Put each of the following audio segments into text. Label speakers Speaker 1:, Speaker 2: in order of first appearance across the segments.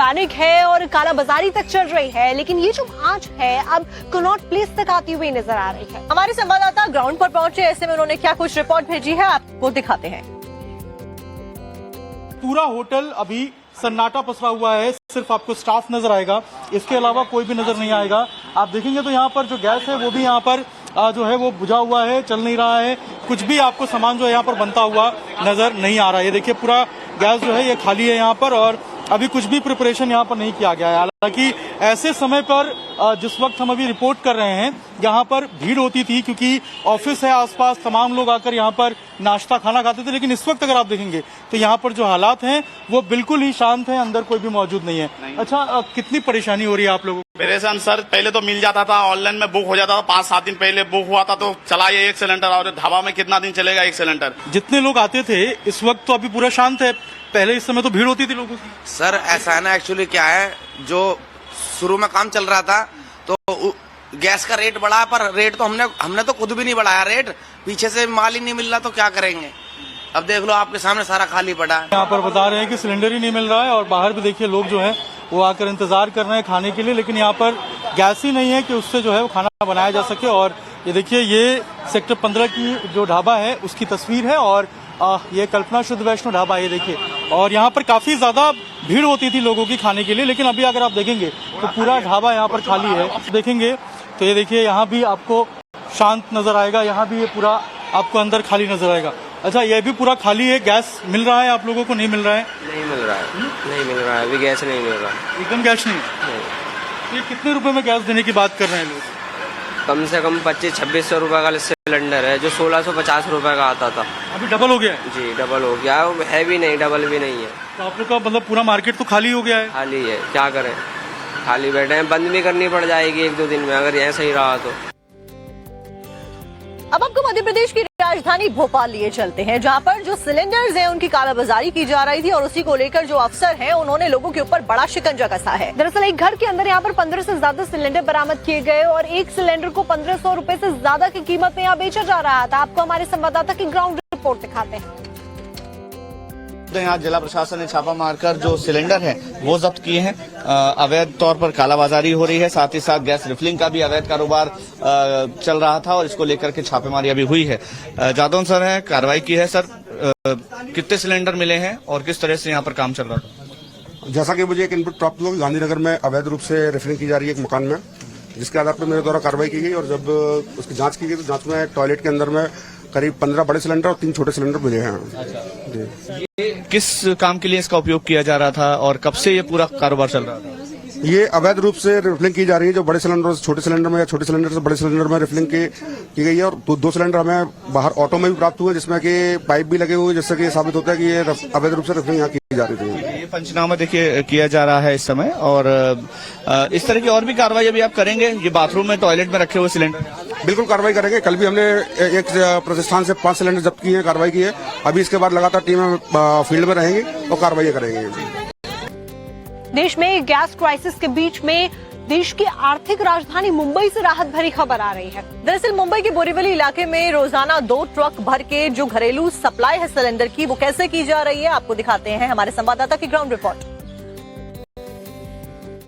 Speaker 1: Panic है और कालाबाजारी तक चल रही है, लेकिन ये जो आंच है अब कनॉट प्लेस तक आती हुई नजर आ रही है। हमारे संवाददाता ग्राउंड पर पहुंचे, ऐसे में उन्होंने क्या कुछ रिपोर्ट भेजी है आपको दिखाते हैं।
Speaker 2: पूरा होटल अभी सन्नाटा पसरा हुआ है, सिर्फ आपको स्टाफ नजर आएगा, इसके अलावा कोई भी नजर नहीं आएगा। आप देखेंगे तो यहाँ पर जो गैस है वो भी यहाँ पर जो है वो बुझा हुआ है, चल नहीं रहा है, कुछ भी आपको सामान जो है यहाँ पर बनता हुआ नजर नहीं आ रहा है। ये देखिए पूरा गैस जो है ये खाली है यहाँ पर और अभी कुछ भी प्रिपरेशन यहाँ पर नहीं किया गया है। हालांकि ऐसे समय पर जिस वक्त हम अभी रिपोर्ट कर रहे हैं यहाँ पर भीड़ होती थी, क्योंकि ऑफिस है आसपास, तमाम लोग आकर यहाँ पर नाश्ता खाना खाते थे। लेकिन इस वक्त अगर आप देखेंगे तो यहाँ पर जो हालात हैं वो बिल्कुल ही शांत हैं, अंदर कोई भी मौजूद नहीं है। अच्छा, कितनी परेशानी हो रही है आप लोगों को?
Speaker 3: परेशान सर, पहले तो मिल जाता था, ऑनलाइन में बुक हो जाता था, 5-7 दिन पहले बुक हुआ था तो चला ये 1 सिलेंडर, और ढाबा में कितना दिन चलेगा 1 सिलेंडर।
Speaker 2: जितने लोग आते थे इस वक्त तो अभी पूरा शांत है, पहले इस समय तो भीड़ होती थी लोगों की।
Speaker 4: सर ऐसा है ना, एक्चुअली क्या है, जो शुरू में काम चल रहा था तो गैस का रेट बढ़ा, पर रेट तो हमने तो खुद भी नहीं बढ़ाया रेट, पीछे से माल ही नहीं मिल रहा तो क्या करेंगे। अब देख लो आपके सामने सारा खाली पड़ा है।
Speaker 2: यहाँ पर बता रहे हैं कि सिलेंडर ही नहीं मिल रहा है और बाहर भी देखिए लोग जो है वो आकर इंतजार कर रहे हैं खाने के लिए, लेकिन यहाँ पर गैस ही नहीं है कि उससे जो है वो खाना बनाया जा सके। और ये देखिए ये सेक्टर 15 की जो ढाबा है उसकी तस्वीर है और ये कल्पना शुद्ध वैष्णो ढाबा, ये देखिए, और यहाँ पर काफी ज्यादा भीड़ होती थी लोगों की खाने के लिए, लेकिन अभी अगर आप देखेंगे तो पूरा ढाबा यहाँ पर खाली है। देखेंगे तो ये देखिए यहाँ भी आपको शांत नजर आएगा, यहाँ भी ये पूरा आपको अंदर खाली नजर आएगा। अच्छा, ये भी पूरा खाली है। गैस मिल रहा है आप लोगों को? नहीं मिल रहा है।
Speaker 5: नहीं मिल रहा है, नहीं मिल रहा है, अभी गैस नहीं मिल रहा है,
Speaker 2: एकदम गैस नहीं। ये कितने रुपए में गैस देने की बात कर रहे हैं लोग?
Speaker 5: कम से कम 2500-2600 रुपए का सिलेंडर है, जो 1650 रुपए का आता था,
Speaker 3: अभी डबल हो गया है।
Speaker 5: जी डबल हो गया है, भी नहीं डबल भी नहीं है।
Speaker 3: तो आप लोग का मतलब पूरा मार्केट तो खाली हो गया है?
Speaker 5: खाली है, क्या करें, खाली बैठे हैं, बंद भी करनी पड़ जाएगी 1-2 दिन में अगर ऐसा ही रहा तो।
Speaker 1: अब आपको मध्य प्रदेश की राजधानी भोपाल लिए चलते हैं, जहां पर जो सिलेंडर्स हैं उनकी कालाबाजारी की जा रही थी और उसी को लेकर जो अफसर हैं उन्होंने लोगों के ऊपर बड़ा शिकंजा कसा है। दरअसल एक घर के अंदर यहां पर 15 से ज्यादा सिलेंडर बरामद किए गए और एक सिलेंडर को 1500 रुपए से ज्यादा की कीमत में यहाँ बेचा जा रहा था। आपको हमारे संवाददाता की ग्राउंड रिपोर्ट दिखाते हैं।
Speaker 6: तो यहाँ जिला प्रशासन ने छापा मारकर जो सिलेंडर है वो जब्त किए हैं। अवैध तौर पर कालाबाजारी हो रही है, साथ ही साथ गैस रिफिलिंग का भी अवैध कारोबार चल रहा था और इसको लेकर के छापेमारी अभी हुई है। जादौन सर है, कार्रवाई की है। सर कितने सिलेंडर मिले हैं और किस तरह से यहाँ पर काम चल रहा था?
Speaker 7: जैसा कि मुझे एक इनपुट प्राप्त हुआ कि गांधीनगर में अवैध रूप से रिफिलिंग की जा रही है एक मकान में, जिसके आधार पर मेरे द्वारा कार्रवाई की गई और जब उसकी जांच की गई तो जांच में टॉयलेट के अंदर में करीब 15 बड़े सिलेंडर और 3 छोटे सिलेंडर मिले हैं। जी।
Speaker 6: ये किस काम के लिए इसका उपयोग किया जा रहा था और कब से ये पूरा कारोबार चल रहा था?
Speaker 7: ये अवैध रूप से रिफिलिंग की जा रही है, जो बड़े सिलेंडर से छोटे सिलेंडर में या छोटे सिलेंडर से बड़े सिलेंडर में रिफिलिंग की गई है। और 2 सिलेंडर हमें बाहर ऑटो में भी प्राप्त हुए, जिसमें कि पाइप भी लगे हुए, जिससे कि ये साबित होता है कि ये अवैध रूप से रिफिलिंग यहाँ की जा रही थी।
Speaker 6: ये पंचनामा देखिए किया जा रहा है इस समय और इस तरह की और भी कार्रवाई अभी आप करेंगे? ये बाथरूम में टॉयलेट में रखे हुए सिलेंडर
Speaker 7: बिल्कुल कार्रवाई करेंगे। कल भी हमने एक प्रतिष्ठान से 5 सिलेंडर जब्त किए हैं, कार्रवाई की है। अभी इसके बाद लगातार टीमें फील्ड में रहेंगी और कार्रवाई करेंगे।
Speaker 1: देश में गैस क्राइसिस के बीच में देश की आर्थिक राजधानी मुंबई से राहत भरी खबर आ रही है। दरअसल मुंबई के बोरीवली इलाके में रोजाना 2 ट्रक भर के जो घरेलू सप्लाई है सिलेंडर की, वो कैसे की जा रही है आपको दिखाते हैं हमारे संवाददाता की ग्राउंड रिपोर्ट।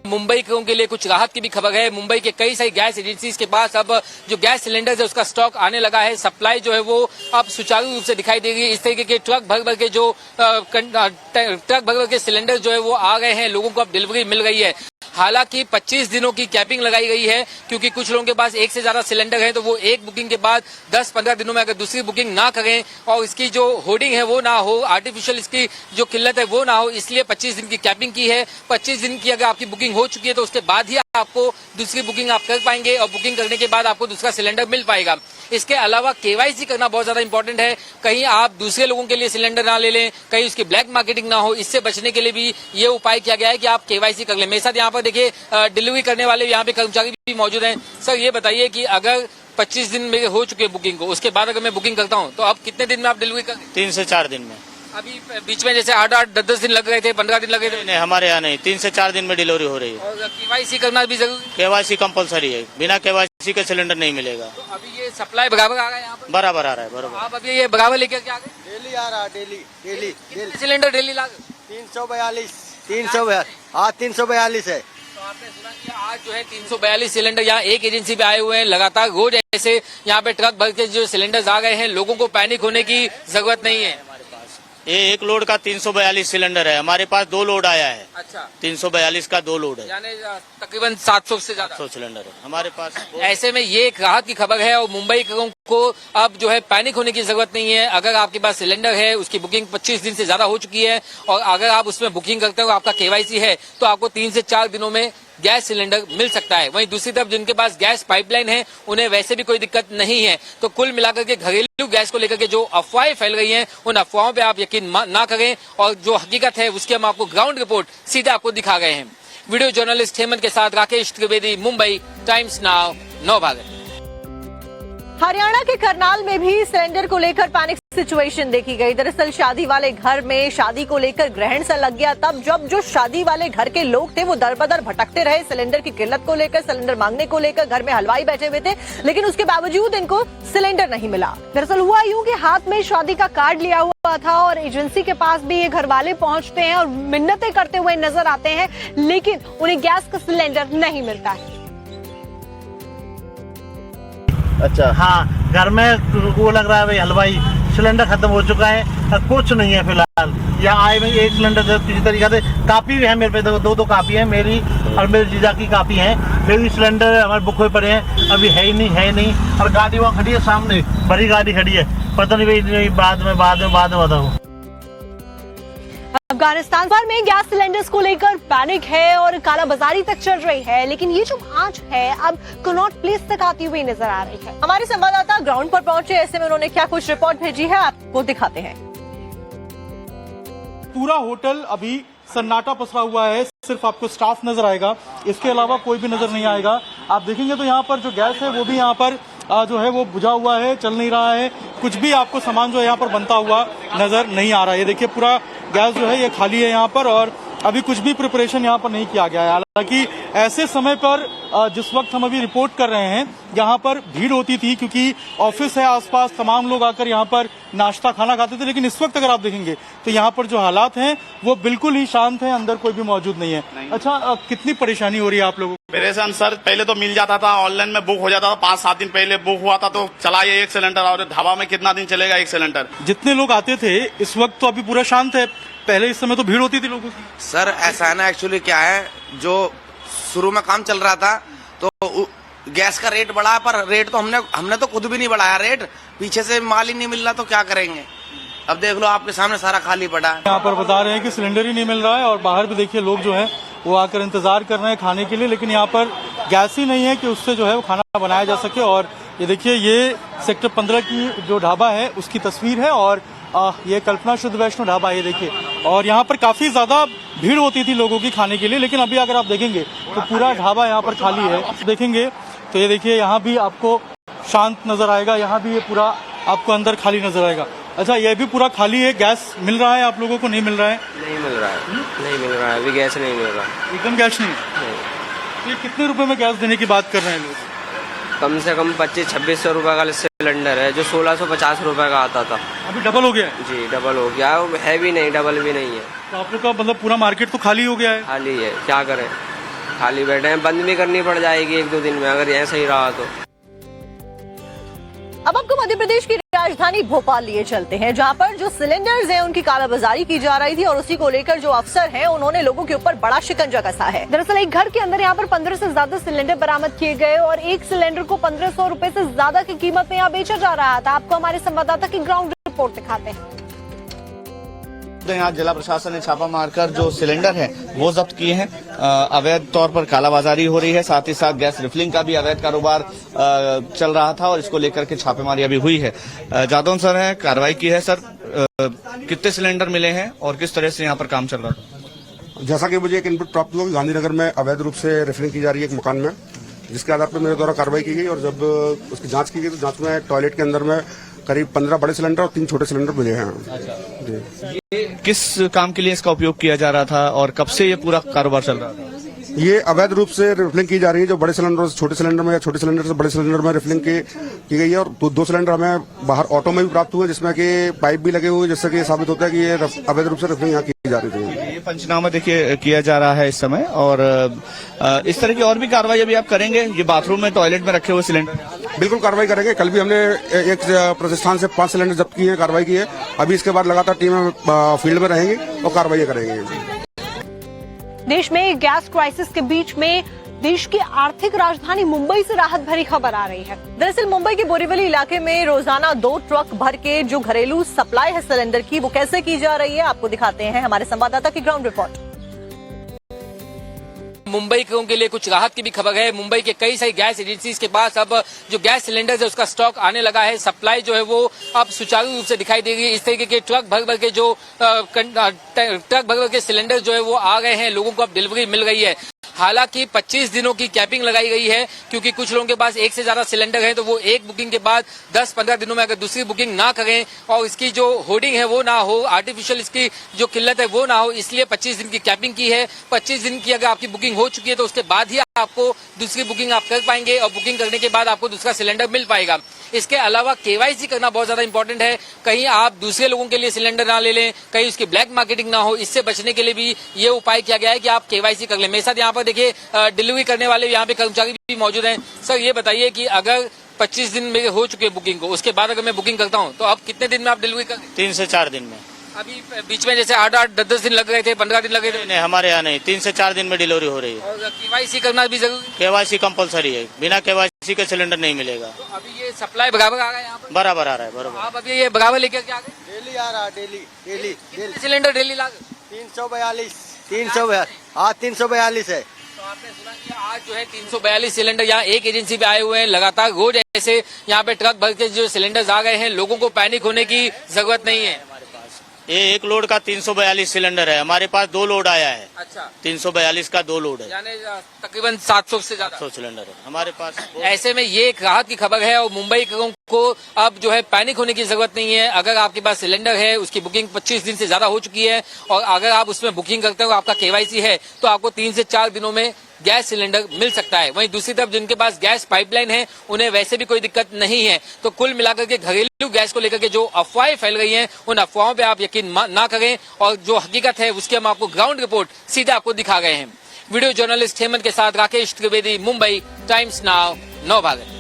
Speaker 8: मुंबई के लिए कुछ राहत की भी खबर है। मुंबई के कई सारी गैस एजेंसीज के पास अब जो गैस सिलेंडर है उसका स्टॉक आने लगा है। सप्लाई जो है वो अब सुचारू रूप से दिखाई दे रही है। इस तरीके के ट्रक भर भर के जो ट्रक भर भर के सिलेंडर जो है वो आ गए हैं, लोगों को अब डिलीवरी मिल गई है। हालांकि 25 दिनों की कैपिंग लगाई गई है, क्योंकि कुछ लोगों के पास एक से ज्यादा सिलेंडर है, तो वो एक बुकिंग के बाद 10-15 दिनों में अगर दूसरी बुकिंग ना करें और इसकी जो होर्डिंग है वो ना हो, आर्टिफिशियल इसकी जो किल्लत है वो ना हो, इसलिए 25 दिन की कैपिंग की है। 25 दिन की अगर आपकी बुकिंग हो चुकी है तो उसके बाद ही आपको दूसरी बुकिंग आप कर पाएंगे और बुकिंग करने के बाद आपको दूसरा सिलेंडर मिल पाएगा। इसके अलावा केवाईसी करना बहुत ज्यादा इंपॉर्टेंट है। कहीं आप दूसरे लोगों के लिए सिलेंडर ना ले लें, कहीं उसकी ब्लैक मार्केटिंग ना हो, इससे बचने के लिए भी ये उपाय किया गया है कि आप केवाईसी कर लें। मेरे साथ यहाँ पर देखिए डिलीवरी करने वाले यहाँ पे कर्मचारी भी मौजूद हैं। सर ये बताइए कि अगर 25 दिन में हो चुके बुकिंग को, उसके बाद अगर मैं बुकिंग करता हूँ तो अब कितने दिन में आप डिलीवरी कर?
Speaker 9: 3 से 4 दिन में।
Speaker 8: अभी बीच में जैसे 8-8, 10-10 दिन लग गए थे, 15 दिन लगे थे।
Speaker 9: नहीं, हमारे यहाँ नहीं, 3 से 4 दिन में डिलीवरी हो रही है।
Speaker 8: और केवाईसी करना भी जरूरी?
Speaker 9: केवाईसी कंपलसरी है, बिना केवाईसी के सिलेंडर नहीं मिलेगा।
Speaker 8: तो अभी ये सप्लाई बराबर आ रहा है यहाँ पर?
Speaker 9: बराबर आ रहा है, बराबर।
Speaker 8: आप अभी ये बराबर लेकर के आ गए?
Speaker 10: डेली आ रहा है, डेली
Speaker 8: कितने सिलेंडर डेली ला?
Speaker 10: 342। आज 342 है।
Speaker 8: तो आपने सुना कि आज जो है 342 सिलेंडर यहाँ एक एजेंसी पे आए हुए हैं। लगातार रोज ऐसे यहाँ पे ट्रक भर के जो सिलेंडर्स आ गए हैं, लोगों को पैनिक होने की जरूरत नहीं है।
Speaker 9: ये एक लोड का 342 सिलेंडर है, हमारे पास 2 लोड आया है।
Speaker 8: अच्छा,
Speaker 9: 342 का 2 लोड है,
Speaker 8: यानी तकरीबन 700 से ज्यादा
Speaker 9: 100 सिलेंडर है हमारे पास।
Speaker 8: ऐसे में ये एक राहत की खबर है और मुंबई को अब जो है पैनिक होने की जरूरत नहीं है। अगर आपके पास सिलेंडर है, उसकी बुकिंग 25 दिन से ज्यादा हो चुकी है और अगर आप उसमें बुकिंग करते हो, आपका KYC है, तो आपको 3 से 4 दिनों में गैस सिलेंडर मिल सकता है। वहीं दूसरी तरफ जिनके पास गैस पाइपलाइन है, उन्हें वैसे भी कोई दिक्कत नहीं है। तो कुल मिलाकर के घरेलू गैस को लेकर के जो अफवाहें फैल रही हैं, उन अफवाहों पे आप यकीन ना करें और जो हकीकत है उसकी हम आपको ग्राउंड रिपोर्ट सीधे आपको दिखा गए हैं। वीडियो जर्नलिस्ट हेमंत के साथ राकेश त्रिवेदी, मुंबई, टाइम्स नाउ, 9 भागे।
Speaker 1: हरियाणा के करनाल में भी सिलेंडर को लेकर पैनिक सिचुएशन देखी गई। दरअसल शादी वाले घर में शादी को लेकर ग्रहण सा लग गया तब जब जो शादी वाले घर के लोग थे वो दर बदर भटकते रहे सिलेंडर की किल्लत को लेकर, सिलेंडर मांगने को लेकर। घर में हलवाई बैठे हुए थे लेकिन उसके बावजूद इनको सिलेंडर नहीं मिला। दरअसल हुआ यूं कि हाथ में शादी का कार्ड लिया हुआ था और एजेंसी के पास भी ये घर वाले पहुंचते हैं और मिन्नतें करते हुए नजर आते हैं, लेकिन उन्हें गैस का सिलेंडर नहीं मिलता है।
Speaker 10: अच्छा, हाँ, घर में वो लग रहा है भाई हलवाई, सिलेंडर खत्म हो चुका है, कुछ नहीं है फिलहाल। यहाँ आए में एक सिलेंडर से किसी तरीके से कापी भी है मेरे पे, दो कापी है मेरी और मेरे जीजा की कापी है। मेरी सिलेंडर हमारे बुक हुए पड़े हैं, अभी है ही नहीं। और गाड़ी वहाँ खड़ी है सामने, बड़ी गाड़ी खड़ी है, पता नहीं भाई बाद में बताऊँ।
Speaker 1: अफगानिस्तान भर में गैस सिलेंडर्स को लेकर पैनिक है और कालाबाजारी तक चल रही है, लेकिन ये जो आंच है अब कनॉट प्लेस तक आती हुई नजर आ रही है। हमारे संवाददाता ग्राउंड पर पहुंचे, ऐसे में उन्होंने क्या कुछ रिपोर्ट भेजी है आपको दिखाते हैं।
Speaker 2: पूरा होटल अभी सन्नाटा पसरा हुआ है, सिर्फ आपको स्टाफ नजर आएगा, इसके अलावा कोई भी नजर नहीं आएगा। आप देखेंगे तो यहाँ पर जो गैस है वो भी यहाँ पर जो है वो बुझा हुआ है, चल नहीं रहा है। कुछ भी आपको सामान जो है यहाँ पर बनता हुआ नजर नहीं आ रहा है। ये देखिए पूरा गैस जो है ये खाली है यहाँ पर और अभी कुछ भी प्रिपरेशन यहाँ पर नहीं किया गया है। हालांकि ऐसे समय पर जिस वक्त हम अभी रिपोर्ट कर रहे हैं यहाँ पर भीड़ होती थी क्योंकि ऑफिस है आसपास, तमाम लोग आकर यहाँ पर नाश्ता खाना खाते थे। लेकिन इस वक्त अगर आप देखेंगे तो यहाँ पर जो हालात हैं वो बिल्कुल ही शांत हैं, अंदर कोई भी मौजूद नहीं है। अच्छा, कितनी परेशानी हो रही है आप लोगों को?
Speaker 3: परेशान सर, पहले तो मिल जाता था, ऑनलाइन में बुक हो जाता था, 5-7 दिन पहले बुक हुआ था तो चला ये एक सिलेंडर। और ढाबा में कितना दिन चलेगा एक सिलेंडर?
Speaker 2: जितने लोग आते थे इस वक्त तो अभी पूरा शांत है, पहले इस समय तो भीड़ होती थी लोगों की।
Speaker 4: सर ऐसा है ना, एक्चुअली क्या है, जो शुरू में काम चल रहा था तो गैस का रेट बढ़ा, पर रेट तो हमने तो खुद भी नहीं बढ़ाया रेट, पीछे से माल ही नहीं मिल रहा तो क्या करेंगे। अब देख लो आपके सामने सारा खाली पड़ा है।
Speaker 2: यहाँ पर बता रहे हैं कि सिलेंडर ही नहीं मिल रहा है और बाहर भी देखिए लोग जो है वो आकर इंतजार कर रहे हैं खाने के लिए, लेकिन यहाँ पर गैस ही नहीं है कि उससे जो है वो खाना बनाया जा सके। और ये देखिए ये सेक्टर 15 की जो ढाबा है उसकी तस्वीर है और ये कल्पना शुद्ध वैष्णो ढाबा, ये देखिए। और यहाँ पर काफी ज्यादा भीड़ होती थी लोगों की खाने के लिए, लेकिन अभी अगर आप देखेंगे तो पूरा ढाबा यहाँ पर खाली है। देखेंगे तो ये देखिए यहाँ भी आपको शांत नजर आएगा, यहाँ भी ये पूरा आपको अंदर खाली नजर आएगा। अच्छा, ये भी पूरा खाली है। गैस मिल रहा है आप लोगों को? नहीं मिल रहा है?
Speaker 5: नहीं मिल रहा है, नहीं मिल रहा है, अभी गैस नहीं मिल रहा,
Speaker 2: एकदम गैस नहीं। ये कितने रुपए में गैस देने की बात कर रहे हैं लोग?
Speaker 5: कम से कम 2500-2600 रुपए का सिलेंडर है, जो 1650 रुपए का आता था,
Speaker 2: अभी डबल हो गया है।
Speaker 5: जी डबल हो गया है, भी नहीं डबल भी नहीं है।
Speaker 2: तो आप लोग का मतलब पूरा मार्केट तो खाली हो गया है?
Speaker 5: खाली है, क्या करें, खाली बैठे हैं, बंद भी करनी पड़ जाएगी 1-2 दिन में अगर ऐसा ही रहा तो।
Speaker 1: अब आपको मध्य प्रदेश की राजधानी भोपाल लिए चलते हैं, जहां पर जो सिलेंडर्स हैं उनकी कालाबाजारी की जा रही थी और उसी को लेकर जो अफसर हैं उन्होंने लोगों के ऊपर बड़ा शिकंजा कसा है। दरअसल एक घर के अंदर यहां पर 15 से ज्यादा सिलेंडर बरामद किए गए और एक सिलेंडर को 1500 रुपए से ज्यादा की कीमत में यहाँ बेचा जा रहा था। आपको हमारे संवाददाता की ग्राउंड रिपोर्ट दिखाते हैं।
Speaker 6: यहाँ जिला प्रशासन ने छापा मारकर जो सिलेंडर है वो जब्त किए हैं। अवैध तौर पर कालाबाजारी हो रही है, साथ ही साथ गैस रिफिलिंग का भी अवैध कारोबार चल रहा था और इसको लेकर के छापेमारी अभी हुई है। जादौन सर है, कार्रवाई की है। सर कितने सिलेंडर मिले हैं और किस तरह से यहाँ पर काम चल रहा था?
Speaker 7: जैसा कि मुझे एक इनपुट प्राप्त हुआ कि गांधीनगर में अवैध रूप से रिफिलिंग की जा रही है एक मकान में, जिसके आधार पर मेरे द्वारा कार्रवाई की गई और जब उसकी जांच की गई तो जांच में टॉयलेट के अंदर में करीब 15 बड़े सिलेंडर और 3 छोटे सिलेंडर मिले हैं।
Speaker 6: ये किस काम के लिए इसका उपयोग किया जा रहा था और कब से ये पूरा कारोबार चल रहा था?
Speaker 7: ये अवैध रूप से रिफिलिंग की जा रही है, जो बड़े सिलेंडर से छोटे सिलेंडर में या छोटे सिलेंडर से बड़े सिलेंडर में रिफिलिंग की गई है। और दो सिलेंडर हमें बाहर ऑटो में भी प्राप्त हुए, जिसमें कि पाइप भी लगे हुए, जिससे कि साबित होता है कि ये अवैध रूप से रिफिलिंग यहाँ की जा रही थी।
Speaker 6: ये पंचनामा देखिए किया जा रहा है इस समय, और इस तरह की और भी कार्रवाई अभी आप करेंगे? ये बाथरूम में, टॉयलेट में रखे हुए सिलेंडर
Speaker 7: बिल्कुल कार्रवाई करेंगे। कल भी हमने एक प्रतिष्ठान से 5 सिलेंडर जब्त किए हैं, कार्रवाई की है। अभी इसके बाद लगातार टीमें फील्ड में रहेंगी और कार्रवाई करेंगे।
Speaker 1: देश में गैस क्राइसिस के बीच में देश की आर्थिक राजधानी मुंबई से राहत भरी खबर आ रही है। दरअसल मुंबई के बोरीवली इलाके में रोजाना 2 ट्रक भर के जो घरेलू सप्लाई है सिलेंडर की, वो कैसे की जा रही है आपको दिखाते हैं हमारे संवाददाता की ग्राउंड रिपोर्ट।
Speaker 8: मुंबई के लिए कुछ राहत की भी खबर है। मुंबई के कई सारी गैस एजेंसीज के पास अब जो गैस सिलेंडर है उसका स्टॉक आने लगा है। सप्लाई जो है वो अब सुचारू रूप से दिखाई दे रही है। इस तरीके के ट्रक भर के जो ट्रक भर के सिलेंडर जो है वो आ गए हैं, लोगों को अब डिलीवरी मिल गई है। हालांकि 25 दिनों की कैपिंग लगाई गई है, क्योंकि कुछ लोगों के पास एक से ज्यादा सिलेंडर है, तो वो एक बुकिंग के बाद 10-15 दिनों में अगर दूसरी बुकिंग ना करें और इसकी जो होर्डिंग है वो ना हो, आर्टिफिशियल इसकी जो किल्लत है वो ना हो, इसलिए 25 दिन की कैपिंग की है। 25 दिन की अगर आपकी बुकिंग हो चुकी है तो उसके बाद ही आपको दूसरी बुकिंग आप कर पाएंगे, और बुकिंग करने के बाद आपको दूसरा सिलेंडर मिल पाएगा। इसके अलावा केवाईसी करना बहुत ज्यादा इंपॉर्टेंट है। कहीं आप दूसरे लोगों के लिए सिलेंडर ना ले लें, कहीं उसकी ब्लैक मार्केटिंग ना हो, इससे बचने के लिए भी ये उपाय किया गया है कि आप केवाईसी कर लें। मेरे साथ यहाँ पर देखिए डिलीवरी करने वाले यहाँ पे कर्मचारी भी मौजूद हैं। सर ये बताइए कि अगर 25 दिन में हो चुके बुकिंग को, उसके बाद अगर मैं बुकिंग करता हूँ तो अब कितने दिन में आप डिलीवरी कर?
Speaker 9: 3 से 4 दिन में।
Speaker 8: अभी बीच में जैसे 8-8, 10-10 दिन लग रहे थे, 15 दिन लगे थे।
Speaker 9: नहीं, हमारे यहाँ नहीं, 3 से 4 दिन में डिलीवरी हो रही है।
Speaker 8: और केवाईसी करना भी जरूरी?
Speaker 9: केवाईसी कंपलसरी है, बिना केवाईसी के सिलेंडर नहीं मिलेगा।
Speaker 8: तो अभी ये सप्लाई बराबर आ रहा है यहाँ पर?
Speaker 9: बराबर आ रहा है, बराबर।
Speaker 8: आप अभी ये बराबर लेकर के आ गए?
Speaker 10: डेली आ रहा है, डेली
Speaker 8: कितने सिलेंडर डेली ला?
Speaker 10: 342 342 है।
Speaker 8: तो आपने सुना कि आज जो है 342 सिलेंडर यहाँ एक एजेंसी पे आए हुए हैं। लगातार रोज ऐसे यहाँ पे ट्रक भर के जो सिलेंडर्स आ गए हैं, लोगों को पैनिक होने की जरूरत नहीं है।
Speaker 9: ये एक लोड का 342 सिलेंडर है, हमारे पास 2 लोड आया है।
Speaker 8: अच्छा,
Speaker 9: 342 का 2 लोड है,
Speaker 8: यानी तकरीबन 700 से ज्यादा
Speaker 9: 100 सिलेंडर है हमारे पास।
Speaker 8: ऐसे में ये एक राहत की खबर है, और मुंबई को अब जो है पैनिक होने की जरूरत नहीं है। अगर आपके पास सिलेंडर है, उसकी बुकिंग 25 दिन से ज्यादा हो चुकी है, और अगर आप उसमें बुकिंग करते हो, आपका केवाईसी है, तो आपको 3 से 4 दिनों में गैस सिलेंडर मिल सकता है। वहीं दूसरी तरफ जिनके पास गैस पाइपलाइन है, उन्हें वैसे भी कोई दिक्कत नहीं है। तो कुल मिलाकर के घरेलू गैस को लेकर के जो अफवाहें फैल रही हैं, उन अफवाहों पे आप यकीन ना करें, और जो हकीकत है उसकी हम आपको ग्राउंड रिपोर्ट सीधे आपको दिखा गए हैं। वीडियो जर्नलिस्ट हेमंत के साथ राकेश त्रिवेदी, मुंबई, टाइम्स नाउ, नवभारत।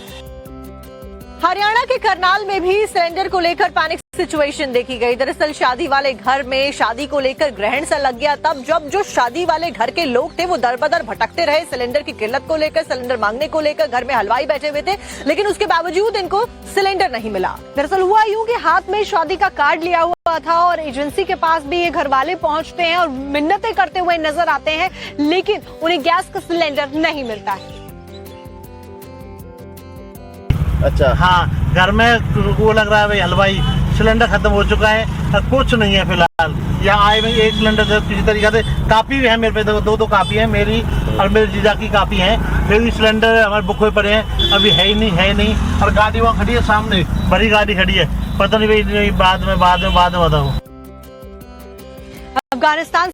Speaker 1: हरियाणा के करनाल में भी सिलेंडर को लेकर पैनिक सिचुएशन देखी गई। दरअसल शादी वाले घर में शादी को लेकर ग्रहण सा लग गया, तब जब जो शादी वाले घर के लोग थे वो दर बदर भटकते रहे सिलेंडर की किल्लत को लेकर, सिलेंडर मांगने को लेकर। घर में हलवाई बैठे हुए थे, लेकिन उसके बावजूद इनको सिलेंडर नहीं मिला। दरअसल हुआ यूं कि हाथ में शादी का कार्ड लिया हुआ था और एजेंसी के पास भी ये घर वाले पहुंचते हैं और मिन्नतें करते हुए नजर आते हैं, लेकिन उन्हें गैस का सिलेंडर नहीं मिलता है।
Speaker 10: अच्छा, हाँ, घर में वो लग रहा है भाई हलवाई, सिलेंडर खत्म हो चुका है, कुछ नहीं है फिलहाल। यहाँ आए में एक सिलेंडर से किसी तरीके से कापी भी है मेरे पे, 2 कापी है मेरी और मेरे जीजा की कापी है। फिर भी सिलेंडर हमारे बुक हुए पड़े हैं, अभी है ही नहीं। और गाड़ी वहाँ खड़ी है सामने, बड़ी गाड़ी खड़ी है, पता नहीं भाई बाद में बताऊँ।
Speaker 1: अफगानिस्तान